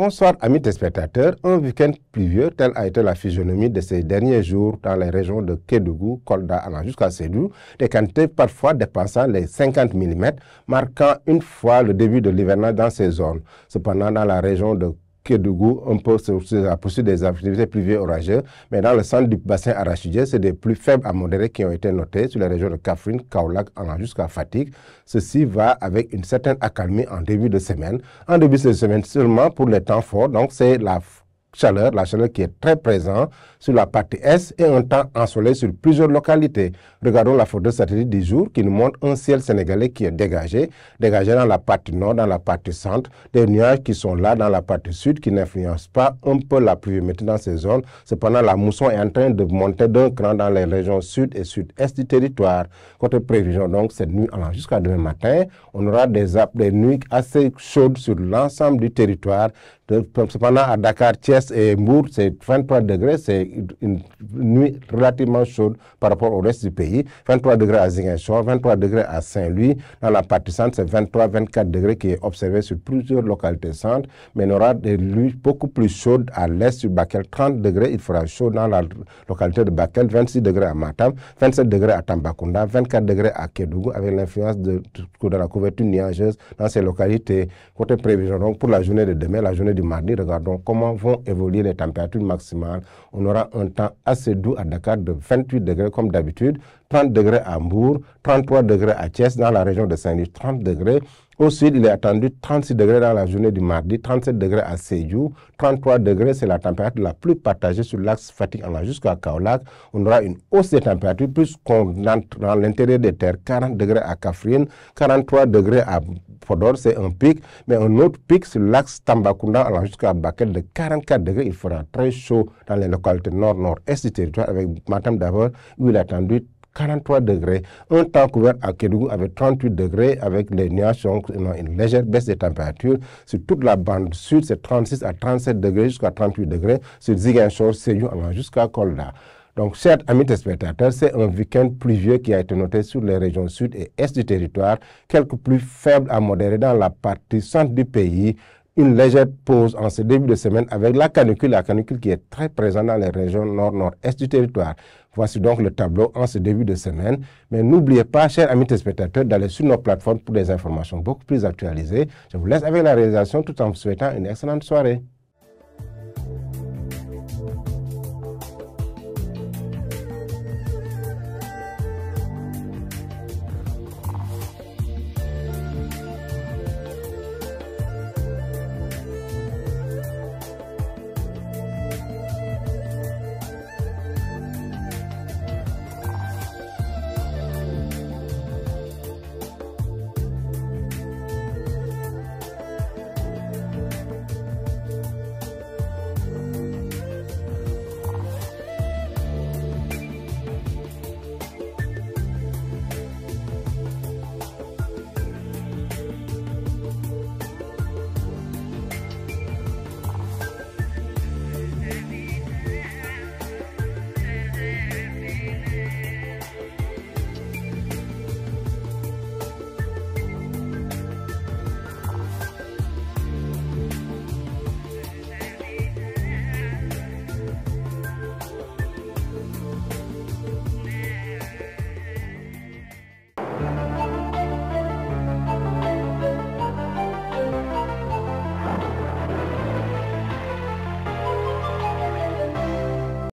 Bonsoir amis téléspectateurs, un week-end pluvieux tel a été la physionomie de ces derniers jours dans les régions de Kédougou, Kolda allant jusqu'à Sédhiou, des quantités parfois dépassant les 50 mm, marquant une fois le début de l'hivernage dans ces zones. Cependant, dans la région de Kédougou, on peut se poursuivre des activités pluvieuses orageuses, mais dans le centre du bassin arachidier, c'est des plus faibles à modérés qui ont été notés sur les régions de Kaffrine, Kaolack, allant jusqu'à Fatick. Ceci va avec une certaine accalmie en début de semaine. En début de semaine seulement pour les temps forts, donc c'est la chaleur qui est très présente sur la partie est et un temps ensoleillé sur plusieurs localités. Regardons la photo satellite du jour qui nous montre un ciel sénégalais qui est dégagé dans la partie nord, dans la partie centre, des nuages qui sont là dans la partie sud qui n'influencent pas un peu la pluviométrie dans ces zones. Cependant, la mousson est en train de monter d'un cran dans les régions sud et sud-est du territoire. Côté prévision, donc, cette nuit allant jusqu'à demain matin, on aura des nuits assez chaudes sur l'ensemble du territoire. Cependant, à Dakar, Thiès et Mbour, c'est 23 degrés, c'est une nuit relativement chaude par rapport au reste du pays. 23 degrés à Ziguinchor, 23 degrés à Saint-Louis. Dans la partie centre, c'est 23-24 degrés qui est observé sur plusieurs localités centres. Mais on aura des nuits beaucoup plus chaudes à l'est sur Bakel. 30 degrés, il fera chaud dans la localité de Bakel. 26 degrés à Matam, 27 degrés à Tambacounda, 24 degrés à Kédougou avec l'influence de la couverture nuageuse dans ces localités. Côté prévision, donc pour la journée de demain, la journée du mardi, regardons comment vont évoluer les températures maximales. On aura un temps assez doux à Dakar de 28 degrés comme d'habitude, 30 degrés à Mbour, 33 degrés à Thiès dans la région de Saint-Louis, 30 degrés. Au sud, il est attendu 36 degrés dans la journée du mardi, 37 degrés à Sédhiou, 33 degrés, c'est la température la plus partagée sur l'axe Fatick allant jusqu'à Kaolack. On aura une hausse des températures plus qu'on entre dans l'intérieur des terres, 40 degrés à Kaffrine, 43 degrés à Podor, c'est un pic, mais un autre pic sur l'axe Tambacounda allant jusqu'à Bakel de 44 degrés. Il fera très chaud dans les localités nord-nord-est du territoire avec Matam d'abord où il est attendu 43 degrés, un temps couvert à Kédougou avec 38 degrés, avec les nuages, donc une légère baisse des températures. Sur toute la bande sud, c'est 36 à 37 degrés jusqu'à 38 degrés. Sur Ziguinchor, Sédhiou, jusqu'à Kolda. Donc, chers amis téléspectateurs, c'est un week-end pluvieux qui a été noté sur les régions sud et est du territoire, quelques plus faibles à modérés dans la partie centre du pays. Une légère pause en ce début de semaine avec la canicule qui est très présente dans les régions nord-nord-est du territoire. Voici donc le tableau en ce début de semaine. Mais n'oubliez pas, chers amis téléspectateurs, d'aller sur nos plateformes pour des informations beaucoup plus actualisées. Je vous laisse avec la réalisation tout en vous souhaitant une excellente soirée.